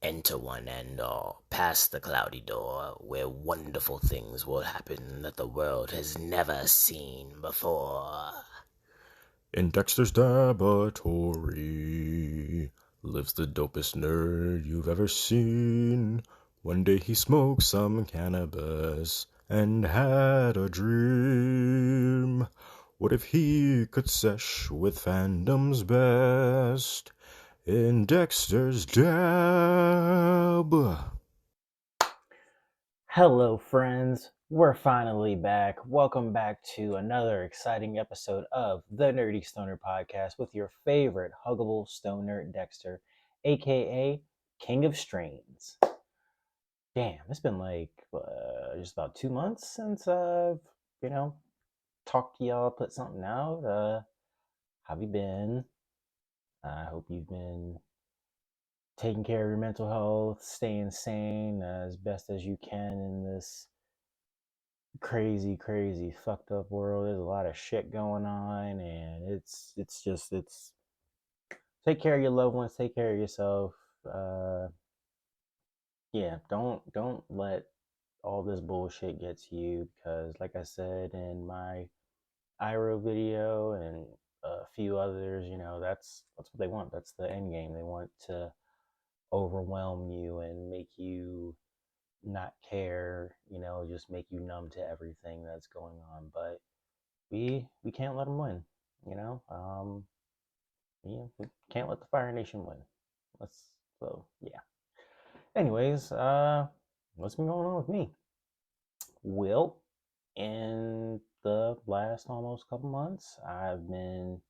enter one and pass the cloudy door where wonderful things will happen that the world has never seen before. In Dexter's laboratory lives the dopest nerd you've ever seen. One day he smoked some cannabis and had a dream. What if he could sesh with fandom's best in Dexter's Dab? Hello, friends. We're finally back. Welcome back to another exciting episode of the Nerdy Stoner Podcast with your favorite huggable Sto'Nerd Dexter, aka King of Strains. Damn, it's been like just about 2 months since you know, talked to y'all, put something out. How have you been? I hope you've been taking care of your mental health, staying sane as best as you can in this crazy fucked up world. There's a lot of shit going on, and it's take care of your loved ones, take care of yourself. uh yeah, don't let all this bullshit get to you, because like I said in my iro video and a few others, that's what they want. That's the end game. They want to overwhelm you and make you not care, just make you numb to everything that's going on. But we can't let them win. You know, we can't let the Fire Nation win. Let's so yeah. Anyways, what's been going on with me? Well, in the last almost couple months, I've been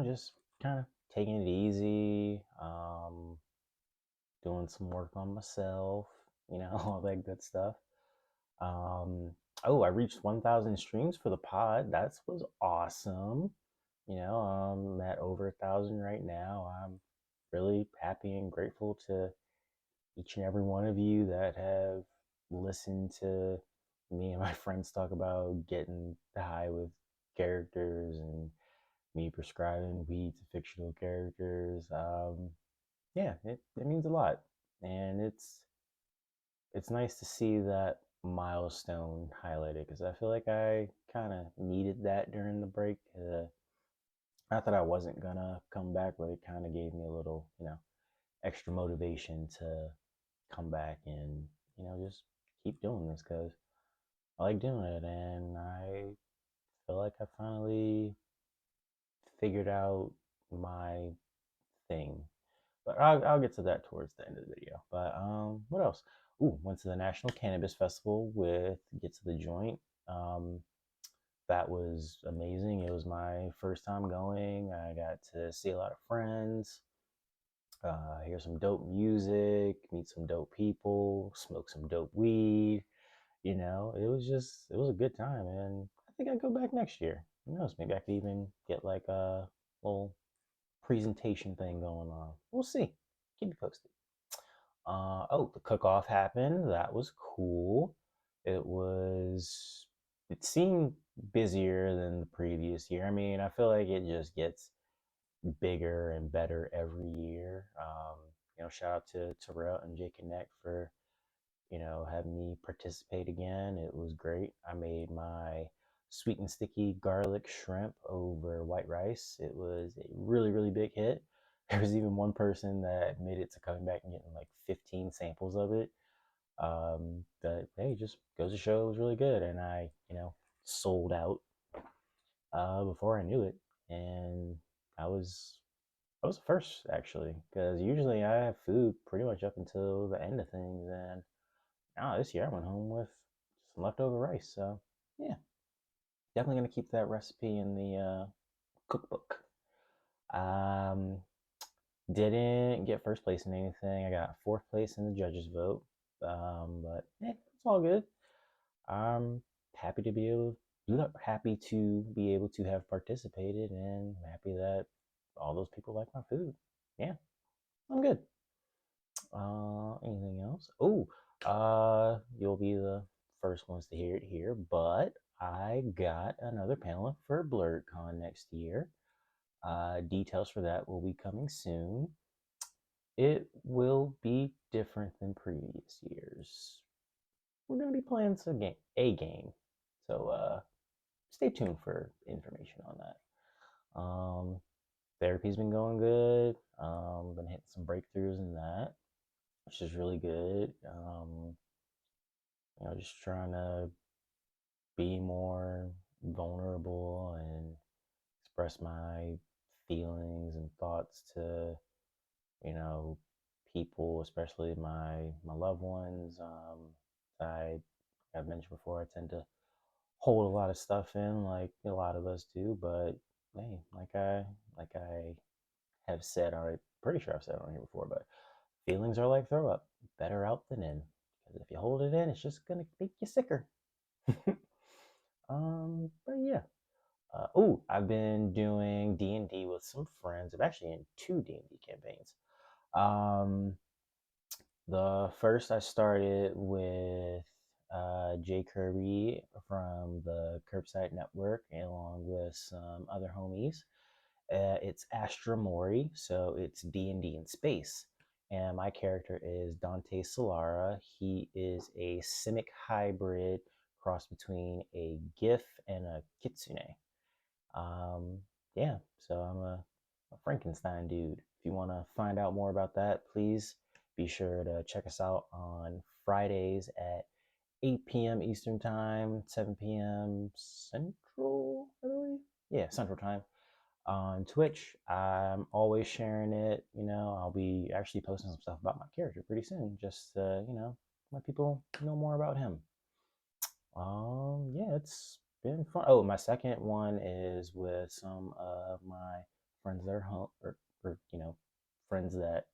just kind of taking it easy, doing some work on myself, all that good stuff. Um, oh, I reached 1,000 streams for the pod. That was awesome. I'm at over 1,000 right now. I'm really happy and grateful to each and every one of you that have listened to me and my friends talk about getting high with characters and me prescribing weed to fictional characters. Yeah, it means a lot. And it's nice to see that milestone highlighted, because I feel like I kind of needed that during the break. Not that I wasn't gonna come back, but it kind of gave me a little, extra motivation to come back and, just keep doing this, because I like doing it, and I feel like I finally figured out my thing. But I'll get to that towards the end of the video. But what else? Ooh, went to the National Cannabis Festival with Get to the Joint. Um, that was amazing. It was my first time going. I got to see a lot of friends, hear some dope music, meet some dope people, smoke some dope weed. It was a good time, and I think I'd go back next year. Who knows? Maybe I could even get like a little presentation thing going on. We'll see. Keep you posted. Oh, the cook off happened. That was cool. It was. It seemed busier than the previous year. I mean, I feel like it just gets bigger and better every year. Shout out to Terrell and Jake Connect for having me participate again. It was great. I made my sweet and sticky garlic shrimp over white rice. It was a really big hit. There was even one person that admitted to coming back and getting like 15 samples of it. But hey, just goes to show it was really good, and I sold out before I knew it, and I was I was the first, actually, because usually I have food pretty much up until the end of things, and now this year I went home with some leftover rice. So yeah, definitely gonna keep that recipe in the cookbook. Um, didn't get first place in anything. I got fourth place in the judges' vote, but it's all good. I'm happy to be able, happy to be able to have participated, and happy that all those people like my food. Yeah, I'm good. Anything else? Oh, you'll be the first ones to hear it here, but I got another panel for BlurredCon next year. Details for that will be coming soon. it will be different than previous years. We're gonna be playing a game, so stay tuned for information on that. Therapy's been going good. Been hitting some breakthroughs in that, which is really good. Just trying to be more vulnerable and express my feelings and thoughts to you know people, especially my loved ones. I've mentioned before, I tend to hold a lot of stuff in, like a lot of us do. But hey, like I have said already, pretty sure I've said it on here before, but feelings are like throw up, better out than in. Because if you hold it in, it's just gonna make you sicker. But yeah. Oh, I've been doing D&D with some friends. I'm actually in two D&D campaigns. Um, the first I started with Jay Kirby from the Curbside Network, along with some other homies. It's Astra Mori, so it's D&D in space. And my character is Dante Solara. He is a Simic hybrid cross between a GIF and a Kitsune. Um, yeah, so I'm a Frankenstein dude. If you want to find out more about that, please be sure to check us out on Fridays at 8 p.m. Eastern Time, 7 p.m. Central, I believe. Yeah, Central Time on Twitch. I'm always sharing it. I'll be actually posting some stuff about my character pretty soon, just let people know more about him. Yeah, it's been fun. Oh, my second one is with some of my friends that are home, or friends that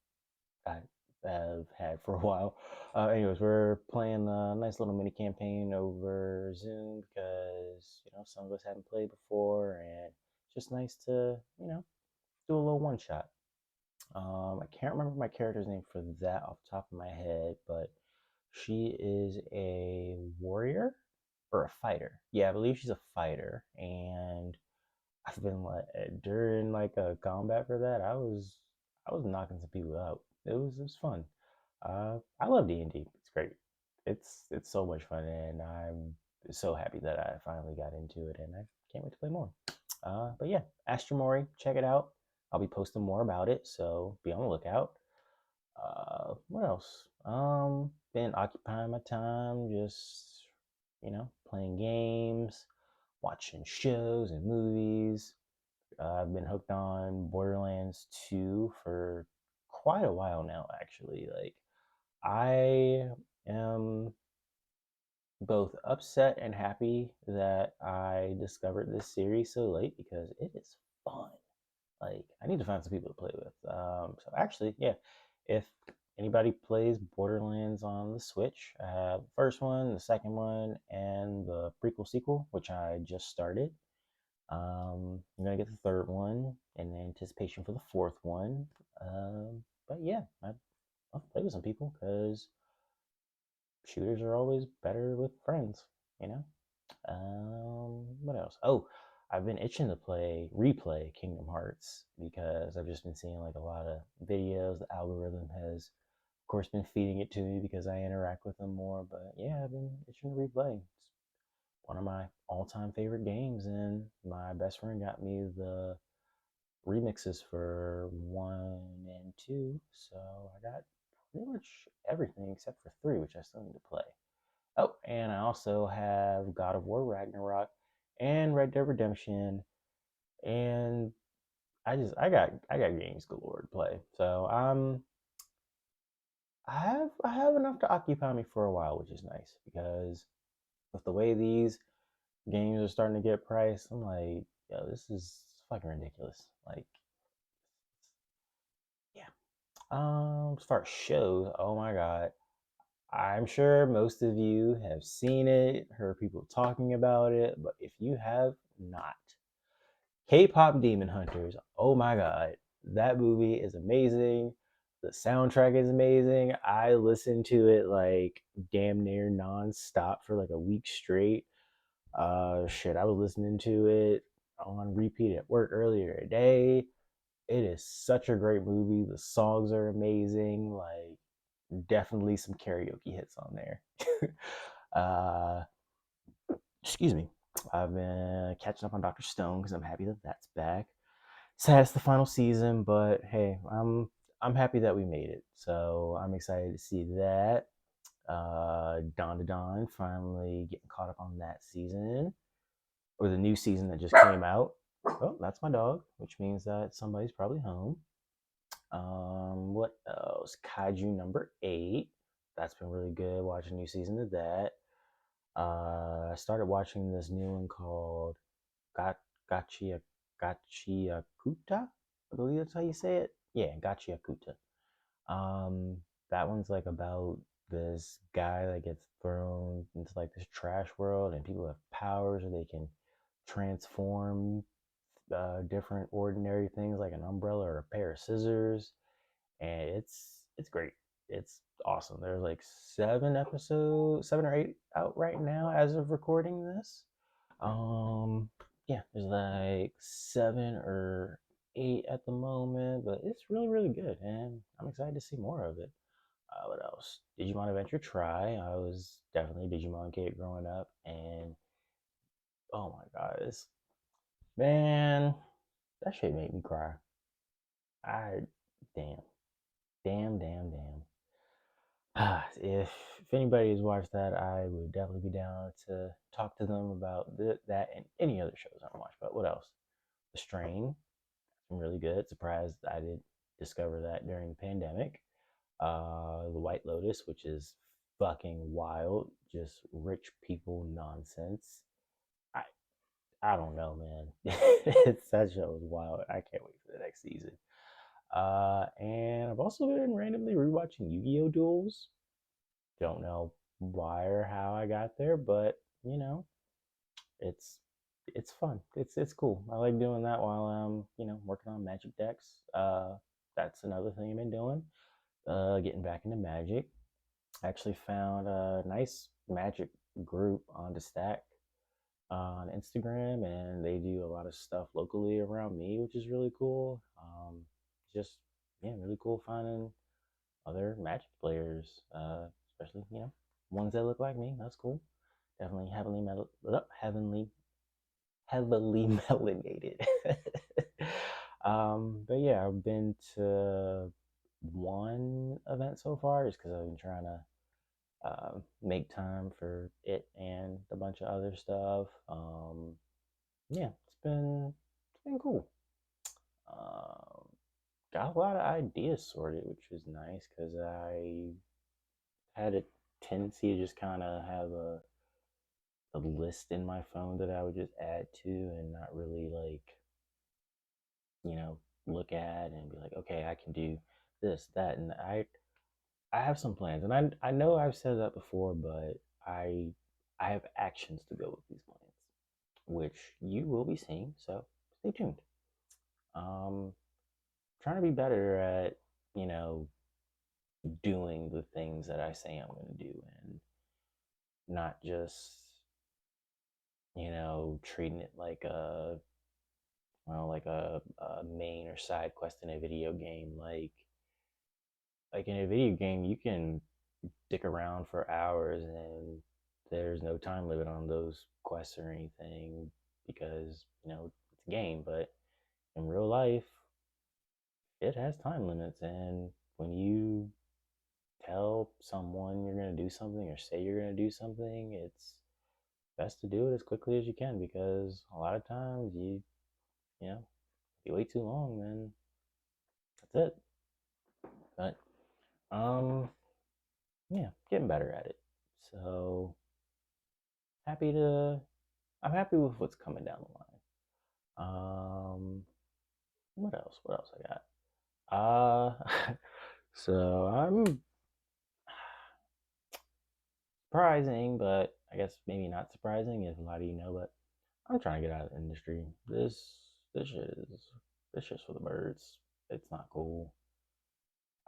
I have had for a while. Anyways, we're playing a nice little mini campaign over Zoom because some of us haven't played before, and it's just nice to do a little one shot. I can't remember my character's name for that off the top of my head, but she is a warrior or a fighter. Yeah, I believe she's a fighter. And I've been like during like a combat for that, I was knocking some people out. It was fun. I love D&D. It's great. It's so much fun, and I'm so happy that I finally got into it, and I can't wait to play more. But yeah, Astromori, check it out. I'll be posting more about it, so be on the lookout. What else? Been occupying my time just, playing games, watching shows and movies. I've been hooked on Borderlands 2 for quite a while now, actually. Like, I am both upset and happy that I discovered this series so late because it is fun. Like, I need to find some people to play with. So actually, yeah, if anybody plays Borderlands on the Switch, I have the first one, the second one, and the prequel sequel, which I just started. I'm gonna get the third one in anticipation for the fourth one. But yeah, I'll play with some people because shooters are always better with friends, you know. What else? Oh, I've been itching to replay Kingdom Hearts because I've just been seeing like a lot of videos. The algorithm has, of course, been feeding it to me because I interact with them more. But yeah, I've been itching to replay. It's one of my all-time favorite games, and my best friend got me the remixes for one and two, so I got pretty much everything except for three, which I still need to play. Oh, and I also have God of War Ragnarok and Red Dead Redemption, and I got games galore to play. So I have enough to occupy me for a while, which is nice because with the way these games are starting to get priced, I'm like, yo, this is fucking ridiculous. Like, yeah. As far as shows, oh my god, I'm sure most of you have seen it, heard people talking about it, but if you have not, K-pop Demon Hunters, oh my god, that movie is amazing. The soundtrack is amazing. I listened to it like damn near non-stop for like a week straight. Shit, I was listening to it on repeat at work earlier today. It is such a great movie. The songs are amazing. Like, definitely some karaoke hits on there. uh, excuse me. I've been catching up on Doctor Stone because I'm happy that that's back. Sad it's the final season, but hey, I'm happy that we made it. So I'm excited to see that. Dawn to Dawn finally getting caught up on that season or the new season that just came out. Oh, that's my dog, which means that somebody's probably home. What else? Kaiju number 8. That's been really good. Watching a new season of that. I started watching this new one called Got Gachia Gachiakuta. I believe that's how you say it. Yeah, Gachiakuta. Um, that one's like about this guy that gets thrown into like this trash world, and people have powers, or they can transform different ordinary things like an umbrella or a pair of scissors, and it's great. It's awesome. There's like 7 episodes, 7 or 8 out right now as of recording this. Um, yeah, there's like 7 or 8 at the moment, but it's really really good, and I'm excited to see more of it. What else? Digimon Adventure Try. I was definitely a Digimon kid growing up, and oh my god, this man, that shit made me cry. I damn, damn. If anybody has watched that, I would definitely be down to talk to them about that and any other shows I watch. But what else? The Strain, really good. Surprised I did discover that during the pandemic. The White Lotus, which is fucking wild, just rich people nonsense. I I don't know, man. That show is wild. I can't wait for the next season. And I've also been randomly rewatching Yu-Gi-Oh! Duels. Don't know why or how I got there, but it's it's fun. It's cool. I like doing that while I'm working on Magic decks. That's another thing I've been doing. Getting back into Magic. I actually found a nice Magic group on the Stack on Instagram, and they do a lot of stuff locally around me, which is really cool. Just yeah, really cool finding other Magic players, especially ones that look like me. That's cool. Definitely heavily melanated. But yeah, I've been to one event so far, just because I've been trying to make time for it and a bunch of other stuff. Yeah, it's been cool. Um, got a lot of ideas sorted, which was nice because I had a tendency to just kind of have a list in my phone that I would just add to and not really like, look at and be like, okay, I can do this, that, and I have some plans, and I know I've said that before, but I I have actions to go with these plans, which you will be seeing. So stay tuned. Um, trying to be better at you know doing the things that I say I'm going to do, and not just treating it like a main or side quest in a video game. Like in a video game, you can dick around for hours, and there's no time limit on those quests or anything because it's a game. But in real life, it has time limits, and when you tell someone you're going to do something or say you're going to do something, it's best to do it as quickly as you can, because a lot of times you know if you wait too long, then that's it. But um yeah, getting better at it. So happy to I'm happy with what's coming down the line. What else? What else I got? So I'm surprising, but I guess maybe not surprising if a lot of you know, but I'm trying to get out of the industry. This shit is this shit's for the birds. It's not cool.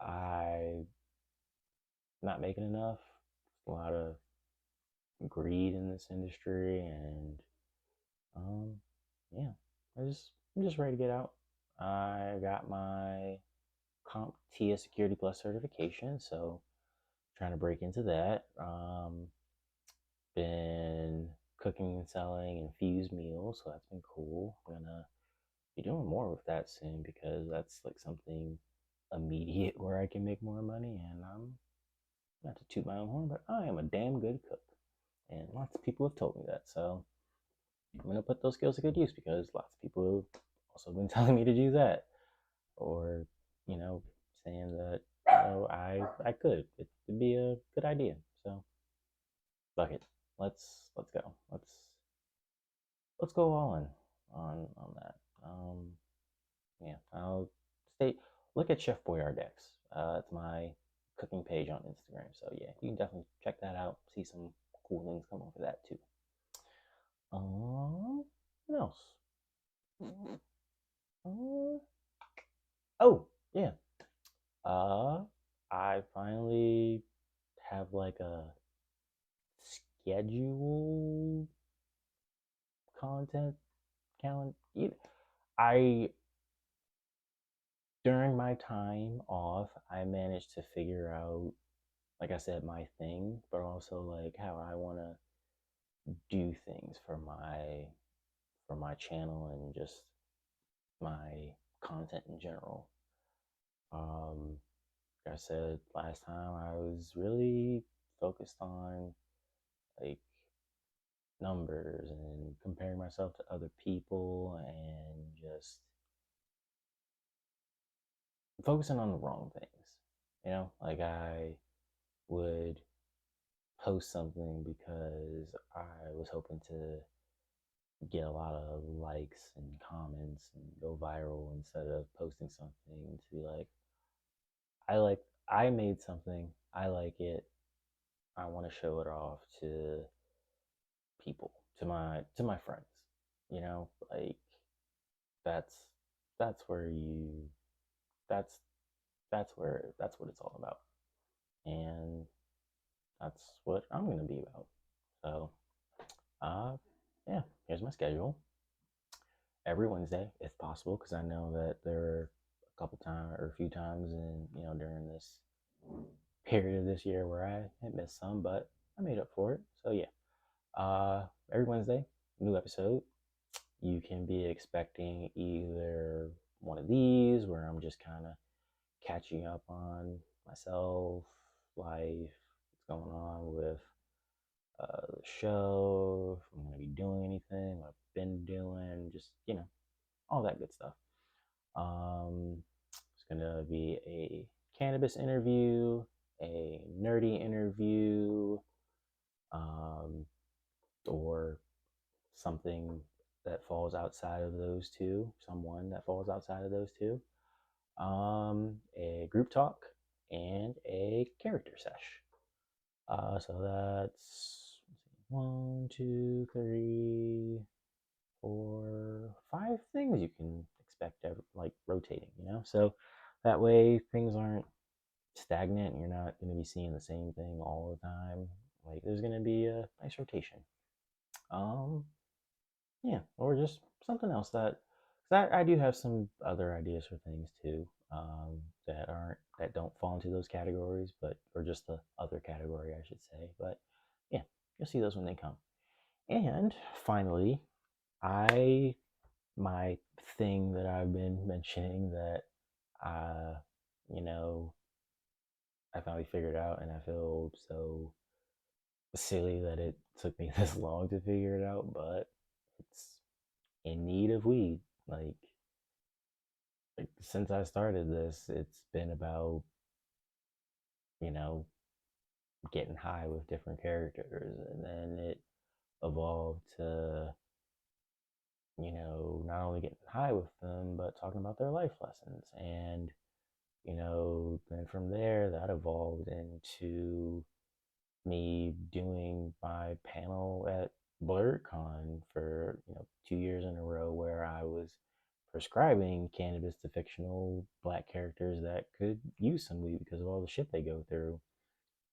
I not making enough. A lot of greed in this industry, and um, yeah, I'm just ready to get out. I got my CompTIA Security Plus certification, so trying to break into that. Been cooking and selling infused meals, so that's been cool. I'm gonna be doing more with that soon because that's like something immediate where I can make more money. And I'm not to toot my own horn, but I am a damn good cook, and lots of people have told me that. So I'm gonna put those skills to good use because lots of people have also been telling me to do that, or you know, saying that I could. It'd be a good idea. So fuck it. Let's go. Let's go all in on that. Yeah, I'll stay. Look at Chef Boyardex. It's my cooking page on Instagram. So yeah, you can definitely check that out. See some cool things come over that too. What else? Uh, oh yeah. Uh, I finally have like a schedule content calendar. I During my time off, I managed to figure out, like I said, my thing, but also like how I want to do things for my channel and just my content in general. Um, like I said last time, I was really focused on like numbers and comparing myself to other people and just focusing on the wrong things. Like I would post something because I was hoping to get a lot of likes and comments and go viral instead of posting something to be like, I like, I made something, I like it, I want to show it off to people, to my friends. Like that's that's where you that's that's what it's all about. And that's what I'm gonna be about. So uh yeah, here's my schedule. Every Wednesday, if possible, because I know that there are a couple times or a few times in during this period of this year where I had missed some, but I made up for it. So yeah, every Wednesday, new episode. You can be expecting either one of these where I'm just kind of catching up on myself, life, what's going on with the show, if I'm going to be doing anything, what I've been doing, just, all that good stuff. It's going to be a cannabis interview, a nerdy interview, um, or something that falls outside of those two, someone that falls outside of those two, a group talk, and a character sesh. So that's one, two, three, 4, 5 things you can expect, like rotating, So that way things aren't stagnant and you're not going to be seeing the same thing all the time. Like there's going to be a nice rotation. Um, yeah, or just something else that I do have some other ideas for things too. That don't fall into those categories, but or just the other category, I should say. But yeah, you'll see those when they come. And finally, I my thing that I've been mentioning that uh you know I finally figured out, and I feel so silly that it took me this long to figure it out, but it's in need of weed. Like since I started this, it's been about you know getting high with different characters, and then it evolved to not only getting high with them, but talking about their life lessons. And then from there, that evolved into me doing my panel at BlurredCon for 2 years in a row, where I was prescribing cannabis to fictional black characters that could use some weed because of all the shit they go through.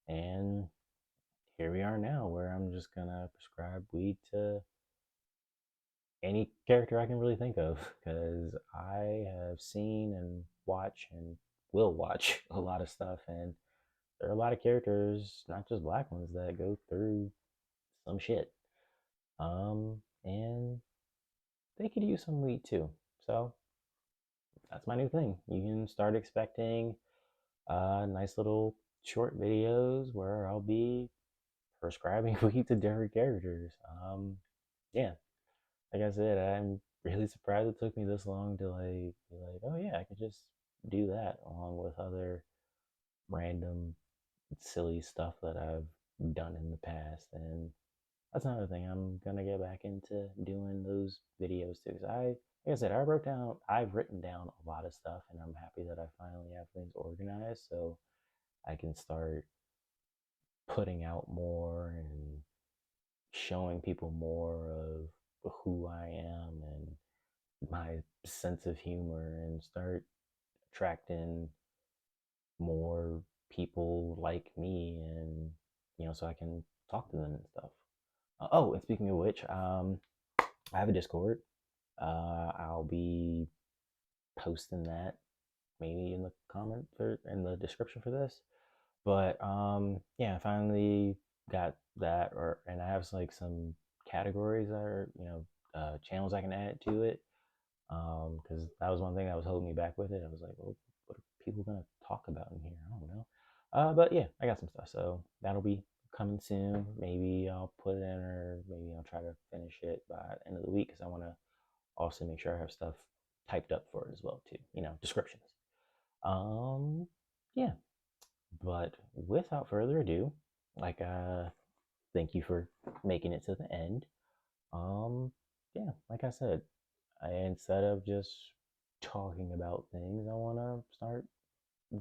And here we are now, where I'm just gonna prescribe weed to any character I can really think of, because I have seen and watch and will watch a lot of stuff, and there are a lot of characters, not just black ones, that go through some shit. And they could use some weed too. So that's my new thing. You can start expecting nice little short videos where I'll be prescribing weed to different characters. Yeah, like I said, I'm really surprised it took me this long to like be like, oh yeah, I could just do that along with other random silly stuff that I've done in the past. And that's another thing. I'm gonna get back into doing those videos too. Cause like I said, I've written down a lot of stuff, and I'm happy that I finally have things organized, so I can start putting out more and showing people more of who I am and my sense of humor, and start attracting more people like me, and so I can talk to them and stuff. Oh, and speaking of which, I have a Discord. I'll be posting that maybe in the comment or in the description for this. But yeah, I finally got that, and I have like some categories that are channels I can add to it. Because that was one thing that was holding me back with it. I was like, well, what are people gonna talk about in here? I don't know. But yeah, I got some stuff, so that'll be coming soon. Maybe I'll put it in, or maybe I'll try to finish it by the end of the week, because I want to also make sure I have stuff typed up for it as well too. Descriptions. Um, yeah. But without further ado, like thank you for making it to the end. Um, yeah, like I said, instead of just talking about things, I want to start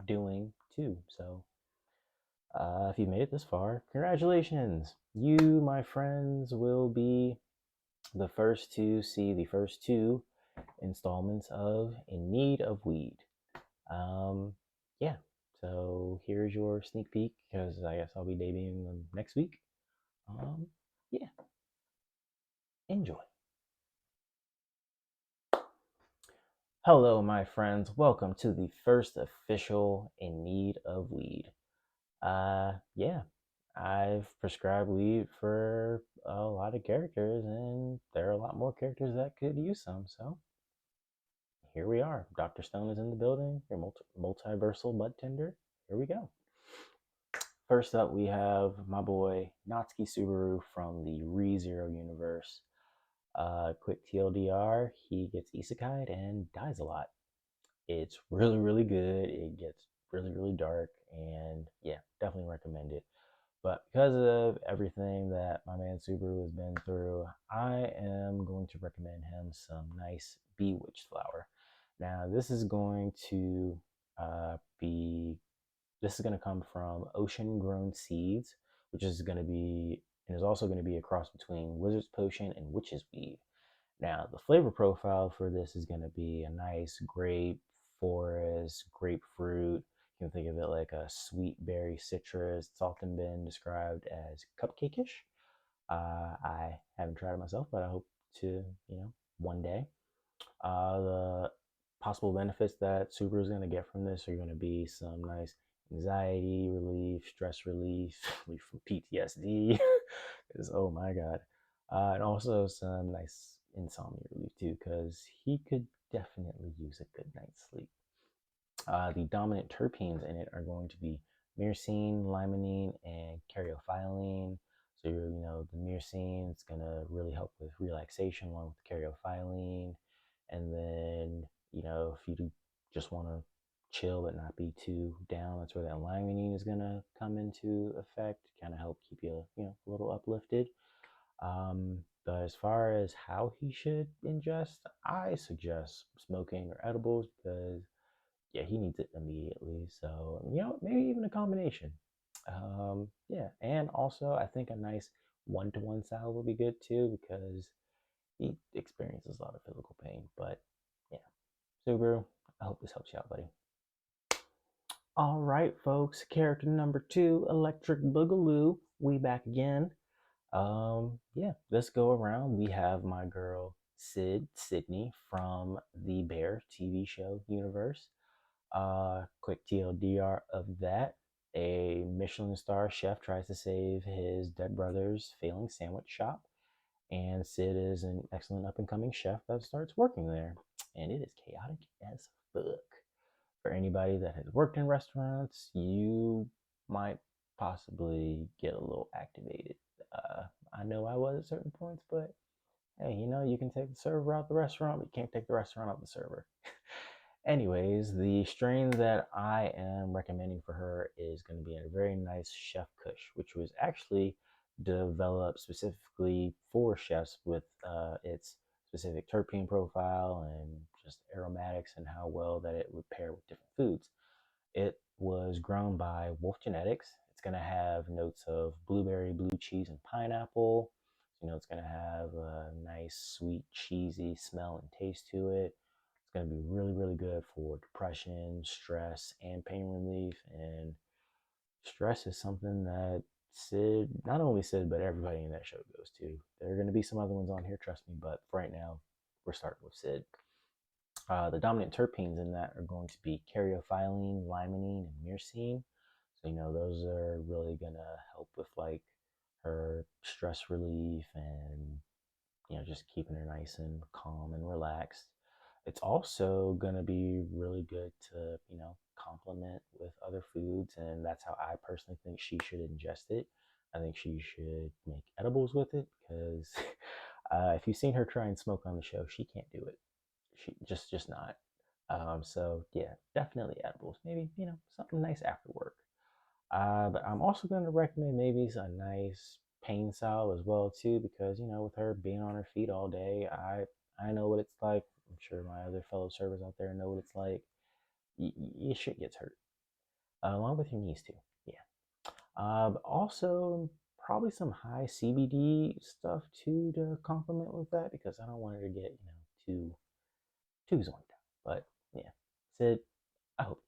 doing too. So, if you made it this far, congratulations! You, my friends, will be the first to see the first two installments of In Need of Weed. Um, yeah, so here's your sneak peek, because I guess I'll be debuting them next week. Um, yeah, enjoy. Hello, my friends. Welcome to the first official In Need of Weed. Yeah, I've prescribed weed for a lot of characters, and there are a lot more characters that could use some. So here we are. Dr. Stone is in the building, your multiversal bud tender. Here we go. First up, we have my boy Natsuki Subaru from the ReZero universe. Quick TLDR, he gets isekai'd and dies a lot. It's really, really good. It gets really, really dark, and yeah, definitely recommend it. But because of everything that my man Subaru has been through, I am going to recommend him some nice Bewitched flower. Now, be this is going to come from Ocean Grown Seeds, which is going to be and is also going to be a cross between Wizard's Potion and Witch's Weed. Now, the flavor profile for this is going to be a nice grape, forest, grapefruit. You can think of it like a sweet berry citrus. It's often been described as cupcake-ish. I haven't tried it myself, but I hope to, one day. The possible benefits that Subaru is going to get from this are going to be some nice anxiety relief, stress relief, relief from PTSD. Because, oh my God. And also some nice insomnia relief too, because he could definitely use a good night's sleep. The dominant terpenes in it are going to be myrcene, limonene, and caryophyllene. So the myrcene is going to really help with relaxation, along with the caryophyllene. And then if you just want to chill but not be too down, that's where that limonene is going to come into effect, kind of help keep you a little uplifted. But as far as how he should ingest, I suggest smoking or edibles, because yeah, he needs it immediately. So, maybe even a combination. Yeah, and also I think a nice one-to-one salad would be good too, because he experiences a lot of physical pain. But yeah, Subaru, I hope this helps you out, buddy. All right, folks, character number 2, Electric Boogaloo. We back again. Yeah, let's go around. We have my girl Sydney from the Bear TV show universe. Quick TLDR of that: a Michelin star chef tries to save his dead brother's failing sandwich shop, and Sid is an excellent up and coming chef that starts working there. And it is chaotic as fuck. For anybody that has worked in restaurants, you might possibly get a little activated. Uh, I know I was at certain points, but hey, you can take the server out the restaurant, but you can't take the restaurant out the server. Anyways, the strain that I am recommending for her is going to be a very nice Chef Kush, which was actually developed specifically for chefs with its specific terpene profile and just aromatics and how well that it would pair with different foods. It was grown by Wolf Genetics. It's going to have notes of blueberry, blue cheese, and pineapple. It's going to have a nice, sweet, cheesy smell and taste to it. It's going to be really, really good for depression, stress, and pain relief. And stress is something that Sid, not only Sid, but everybody in that show goes to. There are going to be some other ones on here, trust me, but for right now, we're starting with Sid. The dominant terpenes in that are going to be caryophyllene, limonene, and myrcene. So, those are really going to help with like her stress relief and, just keeping her nice and calm and relaxed. It's also going to be really good to, complement with other foods. And that's how I personally think she should ingest it. I think she should make edibles with it because if you've seen her try and smoke on the show, she can't do it. She just not. So yeah, definitely edibles. Maybe something nice after work. But I'm also going to recommend maybe a nice pain salve as well too, because with her being on her feet all day, I know what it's like. I'm sure my other fellow servers out there know what it's like. Your shit gets hurt, along with your knees too. Yeah. But also probably some high CBD stuff too to complement with that because I don't want her to get too zoned out. But yeah, Sid, I hope